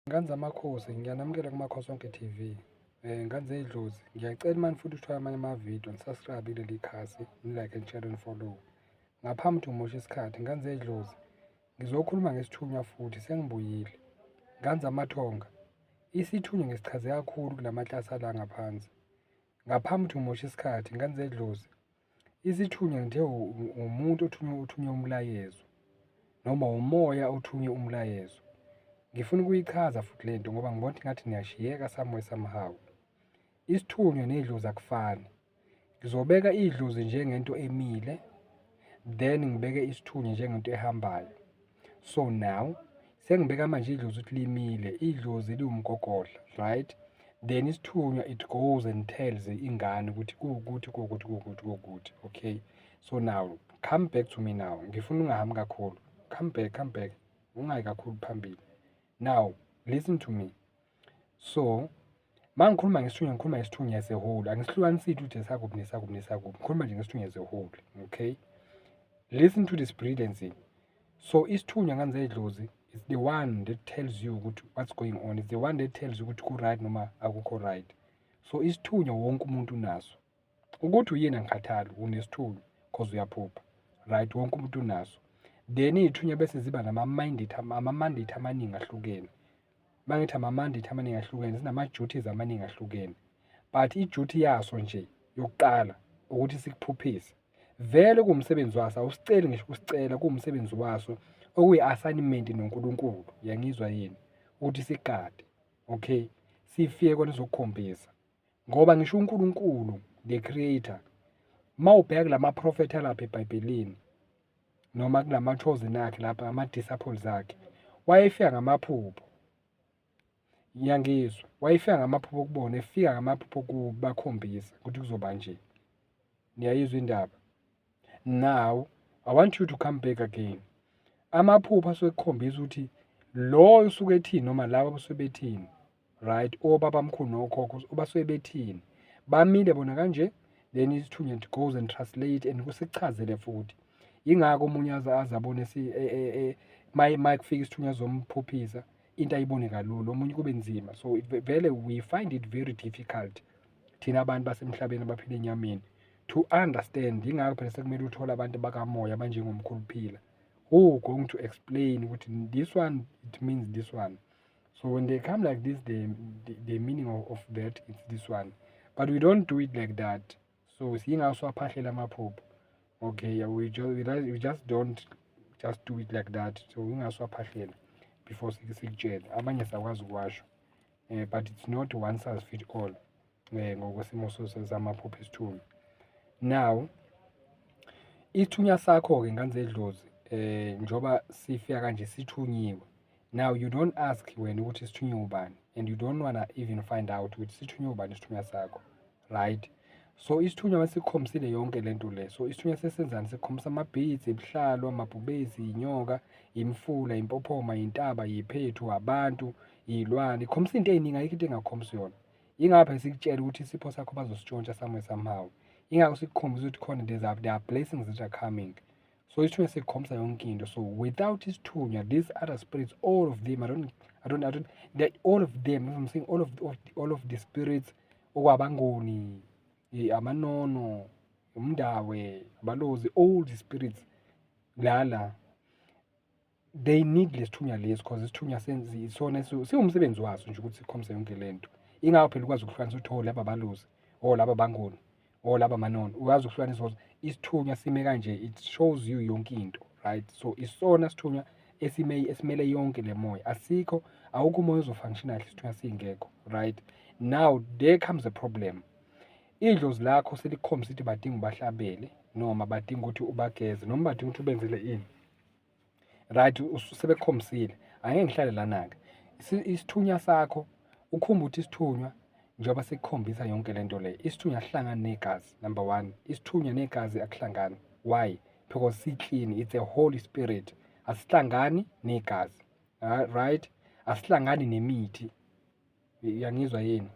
Ngane zamakhosi, ngiyanamukela kuMakhosi Onke TV. Ngane zey'dlozi, ngiyacela mani futhi uthola amanye amavidiyo, nisubscribe kuleli khasi, ni-like and share and follow. Ngaphambi ukuthi ngimoshe isikhathi, ngane zey'dlozi, ngizokhuluma ngesithunywa futhi, sengibuyile. Ngane zamathonga, isithunywa ngisichaze kakhulu kulamaklasi ala ngaphansi. Ngaphambi ukuthi ngimoshe isikhathi, ngane zey'dlozi, isithunywa ngithe umuntu othunye umlayezo, noma umoya othunye umlayezo. Ngifuna ukuyichaza futhi lento ngoba ngibona ukuthi ngathi niyashiyeka somewhere somehow. Isithunywa nedlozi akufani. Ngizobeka idlozi njengento emile, then ngibeke isithunywa njengento ehambayo. So now sengibeka manje idlozi ukuthi limile, idlozi liwumgogodla, right? Then isithunywa it goes and tells ingane ukuthi kuwukuthi, okay? So now come back to me now. Ngifuna ungahambi kakhulu. Come back. Ungayi kakhulu phambili. Now, listen to me. So, uma ngikhuluma ngesithunywa, ngikhuluma ngesithunywa as a whole. Angisihlukanisile ukuthi esakuphi nesakuphi. Ngikhuluma nje ngesithunywa as a whole, okay? Listen to this brilliancy. So, isithunywa ngane zey'dlozi is the one that tells you ukuthi what's going on. It's the one that tells you ukuthi ku-right noma akukho right. So, isithunywa wonke umuntu unaso. Ukuthi uyini angikhathali, unesithunywa because uyaphupha. Right, wonke umuntu unaso. Then iy'thunywa bese ziba ama-mandate amaningi ahlukene. Uma ngithi ama-mandate amaningi ahlukene, zinama-duties amaningi ahlukene. But i-duty yaso nje yokuqala ukuthi sikuphuphise. Vele kuwumsebenzi waso, awusiceli ngisho ukusicela, kuwumsebenzi waso okuyi-assignment noNkulunkulu, yangizwa yini? Ukuthi sigade, okay? Sifike kona sizokukhombisa. Ngoba ngisho uNkulunkulu, the creator, uma ubheka kulama-prophet alapha eBhayibhelini, noma kulama-chosen akhe lapha, ama-disciples akhe, wayefika ngamaphupho. Ngiyangizwa, wayefika ngamaphupho kubona, efika ngamaphupho kubakhombisa ukuthi kuzoba nje. Niyayizwa indaba? Now, I want you to come back again. Amaphupho asuke ekukhombisa ukuthi lo usuke ethini noma laba basuke bethini, right? Obabamkhulu nokhokho basuke bethini. Bamile bona kanje, then isithunywa it goes and translate and kusichazele futhi. Yingako omunye azabone ma kufika isithunywa zomphuphisa into ayibone kalula, omunye kube nzima. So vele we find it very difficult thina abantu basemhlabeni abaphila enyameni to understand. Yingako phela sekumele uthole abantu bakamoya abanjengomkhuluphila who going to explain ukuthi this one it means this one. So when they come like this, the meaning of that is this one, but we don't do it like that. So yingako siwaphahlela amaphupho. Okay, we just don't just do it like that. So ingasiwaphahlela before sikutshele. Abanye siyakwazi ukuwasho, but it's not one size fit all ngokwesimo samaphupho esithunywa. Now, isithunywa sakho-ke ngane zedlozi, njoba sifika kanje sithunyiwe. Now you don't ask wena ukuthi isithunywe ubani, and you don't wanna even find out ukuthi sithunywe ubani isithunywa sakho, right? So isithunywa masikhombisile yonke lento le. So isithunywa sesenzani? Sikhombisa amabhizi, ibuhlalo, amabhubezi, inyoka, imfula, impophoma, intaba, yiphethu, abantu, iy'lwane. Ikhombisa into ey'ningi, ayikho into engakhombisi yona. Yingapha sikutshela ukuthi isipho sakho bazositshontsha somewhere somehow. Yingakho sikukhombisa ukuthi khona there are blessings that are coming. So isithunywa sikhombisa yonke into. So without isithunywa, these other spirits, all of them, all of them, I'm saying all of the spirits, okwabangoni, amanono, umndawe, abalozi, all the spirits lala, they need lesithunywa lesi because isithunywa isona siwumsebenzi waso nje ukuthi sikhombise yonke lento. Ingakho phela ukwazi ukuhlukanisa ukuthi laba balozi, laba bangoni, laba manono. Ukwazi ukuhlukanisa ukuthi isithunywa sime kanje, it shows you yonke into, right? So isona isithunywa esimele yonke le moya. Asikho, awukho umoya ozofunctiona kahle isithunywa singekho, right? Now there comes a problem. Idlozi lakho selikhombisa ukuthi badinga ubahlabele, noma badinga ukuthi ubageze, noma badinga ukuthi ubenzele ini, right? Sebekukhombisile, angeke ngihlale lana-ke. Isithunywa sakho, ukhumba ukuthi isithunywa njengoba sikukhombisa yonke lento le, isithunywa asihlangani negazi. Number one, isithunywa negazi akuhlangani. Why? Because si-clean, it's a Holy Spirit. Asihlangani negazi, right? Asihlangani nemithi, yangizwa yini?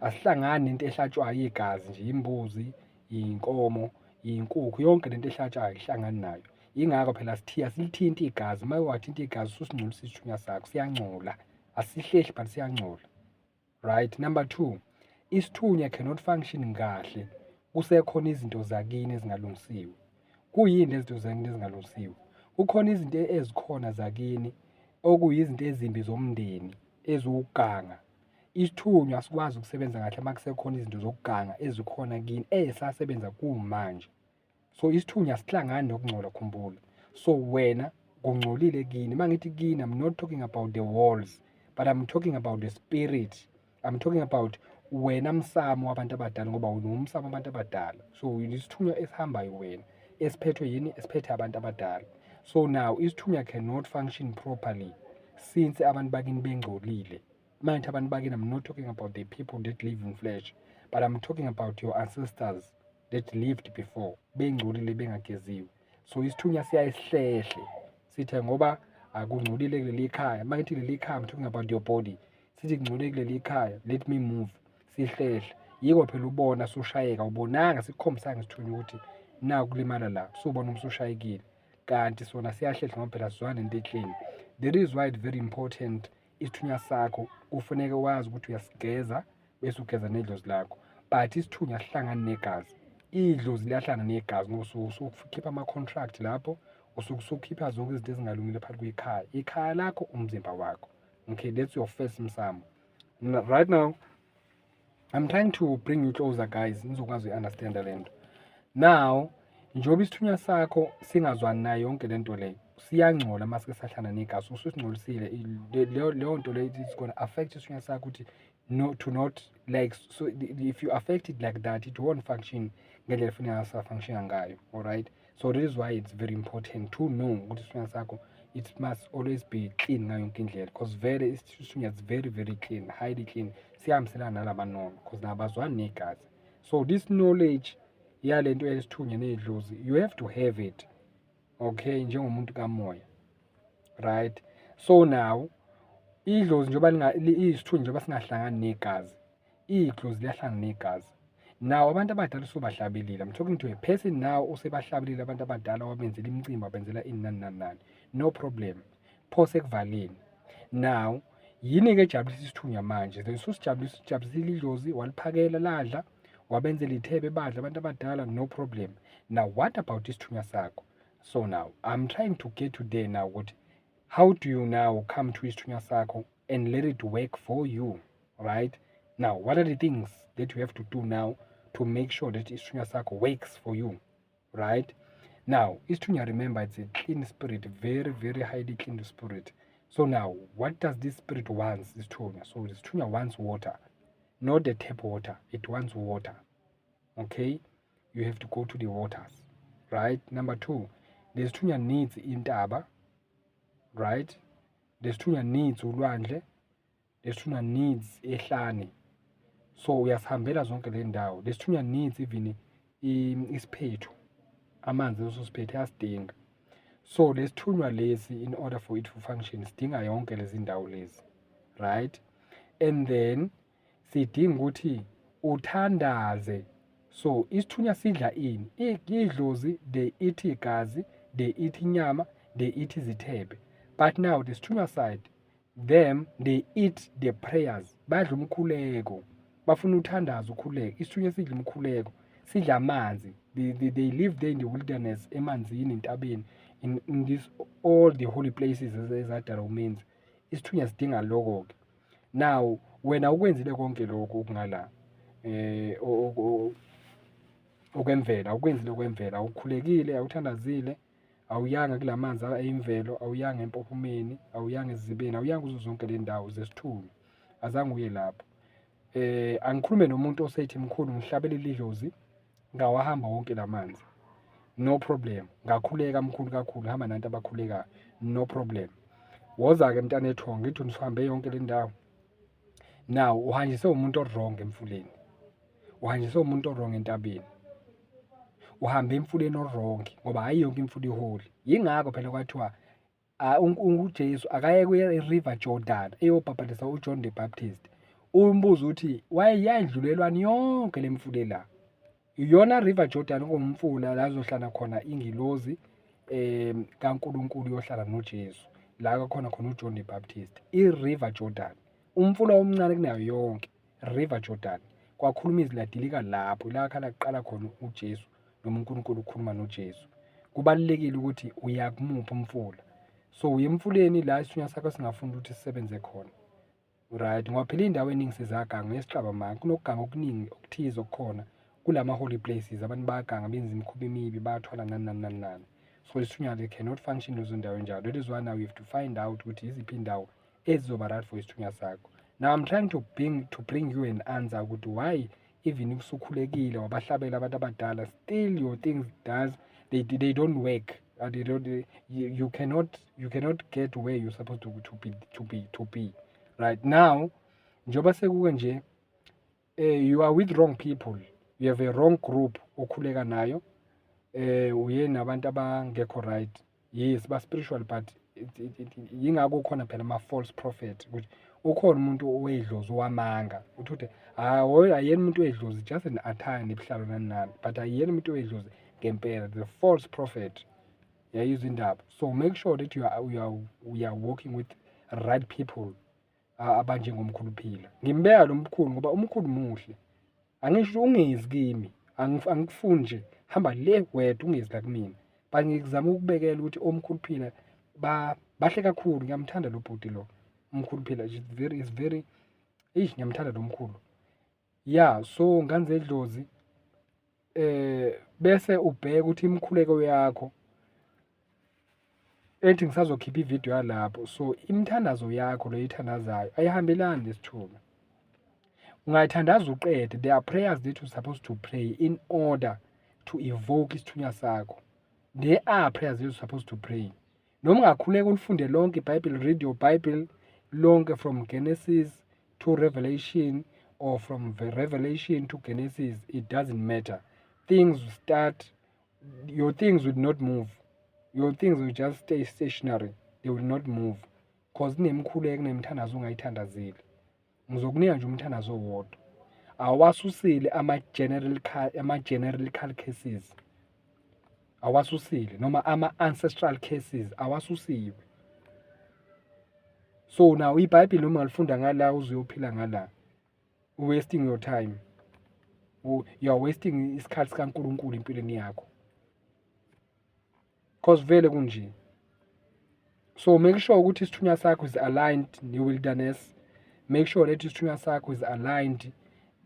Asihlangani nento ehlatshwayo igazi nje, imbuzi, inkomo, inkukhu, yonke lento ehlatshwayo ihlangani nayo. Yingakho phela sithiya silithinta igazi, uma wathinta igazi ususingcolisa isithunya sakho, siyangcola. Asihlehli but siyangcola. Right? Number 2, isithunya cannot function kahle kusekhona izinto zakini ezingalungisiwe. Kuyini izinto zakini ezingalungisiwe? Kukhona izinto ezikhona zakini okuyizinto ezimbi zomndeni eziwuganga. Isithunywa asikwazi ukusebenza kahle uma kusekhona izinto zokuganga ezikhona kini ezisasebenza kumanje. So isithunya asihlangani nokungcola, khumbula. So wena kungcolile kini. Uma ngithi kini, I'm not talking about the walls, but I'm talking about the spirit. I'm talking about wena msamo wabantu abadala, ngoba unomsamo wabantu abadala. So isithunywa esihambayo wena, esiphethwe yini? Esiphethe abantu abadala. So now isithunywa cannot function properly since abantu bakini bengcolile. Manje abantu bakini, I'm not talking about the people that live in flesh, but I'm talking about your ancestors that lived before, bengcolile bengageziwe. So isithunya siyayihlehle sithe ngoba akungcolile kuleli khaya. Uma ngithi leli khaya, I'm talking about your body. Sithi kungcolile kuleli khaya, let me move, sihlehle. Yiko phela ubona sushayeka, ubonanga sikukhombisanga isithunya ukuthi naku kulimala la, subona umsushayekile. Kanti sona siyahlehla ngoba phela sizwana into eklini. That is why it's very important isithunya sakho kufuneke wazi ukuthi uyasigeza bese ugeza nedlozi lakho. But isithunya sihlangani negazi. Idlozi liyahlangana negazi ngoba usukhipha ama-contract lapho, usukhipha zonke izinto ezingalungile phakathi kwekhaya. Ikhaya lakho, umzimba wakho. Okay, that's your first msamo. Right now, I'm trying to bring you closer, guys, nizokwazi uyi-understand le nto. Now, njengoba isithunya sakho singazwani nayo yonke le nto leyo, siyangcola uma sike sahlangana negazi, ususingcolisile. Leyo nto leyo is gonna affect isithunya sakho ukuthi so if you affect it like that, it won't function ngendlela efuneka safunctiona ngayo. Alright, so that is why it's very important to know ukuthi isithunya sakho, it must always be clean ngayo yonke indlela, because vele isithunya is very very clean, highly clean. Siyahambiselana nalabanono because nabazwani negazi. So this knowledge yale nto yesithunya nedlozi, you have to have it, okay, njengomuntu kamoya. Right? So now idlozi njengoba isithunya njengoba singahlangani negazi, idlozi liyahlangana negazi. Now abantu abadala usubahlabelile, I'm talking to a person now usebahlabelile abantu abadala, wabenzela imicimbi, wabenzela ini nani nani nani, no problem, phose kuvaleni. Now yini ke ejabulisa isithunya manje? Ususijabulisile idlozi, waliphakela ladla, wabenzela ithebe badla abantu abadala, no problem. Now what about isithunya sakho? So now I'm trying to get to there now, what, how do you now come to isithunya sakho and let it work for you? Right? Now what are the things that you have to do now to make sure that isithunya sakho works for you? Right? Now isithunya, remember, it's a clean spirit, very very highly clean spirit. So now what does this spirit wants? Isithunya, so isithunya wants water, not the tap water, it wants water. Okay, you have to go to the waters. Right? Number 2, the isithunya needs intaba. Right? The isithunya needs ulwandle, the isithunya needs ehlane. So uyasihambela zonke le ndawo. The isithunya needs even isiphethu, amanzi usosiphethe asidinga. So lesithunywa lesi, in order for it to function, sidinga yonke lezi ndawo lezi. Right? And then sidinga ukuthi uthandaze. So isithunya sidla ini? Idlozi, they eat igazi, they eat inyama, they eat izithebe. But now the isithunya side, them, they eat the prayers. Badla umkhuleko, bafuna uthandaza, ukhuleko. Isithunya sidla umkhuleko, sidla amanzi. They live there in the wilderness, emanzini, entabeni, in this all the holy places ezadala umenzi. Isithunya sidinga lokho ke. Now wena ukwenzile konke lokho okungala okwemvelo, awukwenzile okwemvelo, awukhulekile, awuthandazile, awuyanga kulamanzi ayimvelo, awuyanga empophumeni, awuyanga ezibeni, awuyanga kuzo zonke le ndawo zesithunywa, azange uye lapho. Angikhulume nomuntu osethi mkhulu ngihlabelile idlozi, ngawahamba wonke lamanzi, no problem. Ngakhuleka mkhulu kakhulu, hamba nantu abakhulekayo, no problem. Woza-ke mntana ethonga, ngithi nisihambe yonke le ndawo. Now uhanjiswe umuntu orong emfuleni, uhanjiswe umuntu orong entabeni, uhambe emfuleni orongi, ngoba hayi yonke imfula iholi. Yingakho phela kwathiwa uJesu akaye kwi-river Jordan eyobhabhatisa uJohn the Baptist. Umbuzo uthi yayidlulelwani yonke le mfule la? Iyona river Jordan, ngomfula la azohlala khona ingilozi kaNkulunkulu yohlala noJesu, la khona uJohn the Baptist, i-River Jordan, umfula omncane kunayo yonke, River Jordan. Kwakhuluma izwi ladilika lapho, la khala kuqala khona uJesu noma uNkulunkulu ukhuluma noJesu. Kubalulekile ukuthi uyakumuphi umfula. So uye emfuleni la isithunywa sakho singafuni ukuthi sisebenze khona. Right, ngoba phela iy'ndawo eningi sizaganga esiqaba manje, kunokuganga okuningi okuthize okukhona kulama-holy places. Abantu bayaganga benza imikhuba emibi, bayathwala nani nani nani nani. So isithunywa they cannot function lezo ndawo enjalo. That is why now you have to find out ukuthi iziphi indawo ezizoba right for isithunywa sakho. Now I'm trying to bring you an answer ukuthi why even if usukhulekile wabahlabela abantu abadala, still your things they don't work. You cannot get where you're supposed to be. Right now, njoba sekuke nje, you are with wrong people. You have a wrong group okhuleka nayo. Uye nabantu abangekho right. Yes, ba spiritual, but yingakho khona phela ama false prophet. Ukuthi ukhona umuntu owedlozi owamanga. Ukuthi ayena umuntu owedlozi just an attire nebuhlalo nani nani, but ayena umuntu owedlozi ngempela, the false prophet. Yayizwa indaba. So make sure that you are working with right people. Abanjengomkhuluphila ngimbeka lo mkhulu ngoba umkhulu muhle, angisho ungezi kimi, angikufuni nje hamba le wedwa ungezi la kumina, but ngizama ukubekela ukuthi omkhuluphila bahle kakhulu. Ngiyamthanda lo bhuti lo umkhuluphila, is very ngiyamthanda lo mkhulu. So nganze idlozi bese ubheka ukuthi imkhuleko yakho ethi ngisazokhipha ividiyo yalapho. So imithandazo yakho lo yithandazayo ayihambelani nesithunywa. Ungayithandaza uqede. There are prayers that you're supposed to pray in order to evoke isithunywa sakho. There are prayers that you're supposed to pray. Noma ungakhuleka ulifunde lonke iBhayibheli, read your Bible lonke from Genesis to Revelation or from Revelation to Genesis, it doesn't matter. Things will start, your things will not move. Your things will just stay stationary. They will not move. Because kunemkhuleko nemthandazo ungayithandazile. Ngizokunika nje umthandazo owodwa. Awasusile ama-general cases. Awasusile noma ama-ancestral cases awasusiwe. So now iBhayibheli noma ungalifunda ngala uzoyophila ngala, wasting your time. You are wasting isikhathi sikaNkulunkulu empilweni yakho. Because vele kunje. So make sure ukuthi isithunywa sakho is aligned ne-wilderness. Make sure that isithunywa sakho is aligned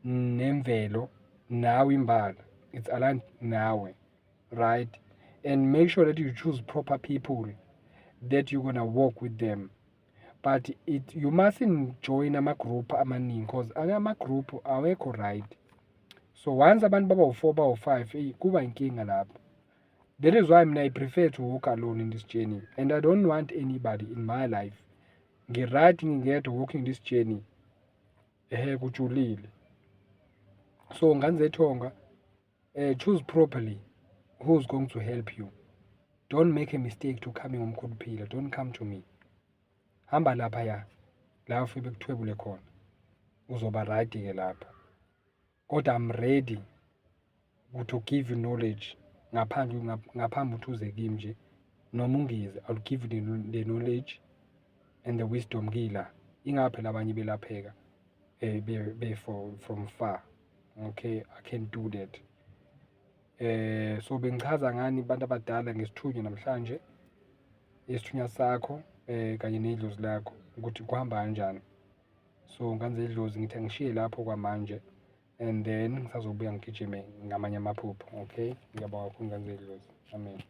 nemvelo nawe imbala. It's aligned nawe, right? And make sure that you choose proper people that you're gonna work with them. But you mustn't join ama-group amaningi because ama-group awekho right. So once abantu baba-4 baba-5 kuba inkinga lapho. That is why I prefer to walk alone in this journey, and I don't want anybody in my life. Ngiright ngingedwa walking this journey kujulile. So nganzethonga, choose properly who's going to help you. Don't make a mistake to coming umkhuluphila. Don't come to me. Hamba lapha ya, la ufike kuthwebule khona. Uzoba right ke lapha. Kodwa I'm ready to give you knowledge. Ngaphambi ukuthi uze kimi nje noma ungize, I'll give you the knowledge and the wisdom kila. Ingaphi labanye belapheka be from far. Okay, I can't do that. So bengichaza ngani abantu abadala ngesithunywa namhlanje, isithunywa sakho kanye nedlozi lakho ukuthi kuhamba kanjani. So nganze idlozi ngithi ngishiye lapho kwamanje, and then ngisazobuya ngigijime ngamanye amaphupho. Okay, ngiyabonga kakhulu nganze idlozi. Amen.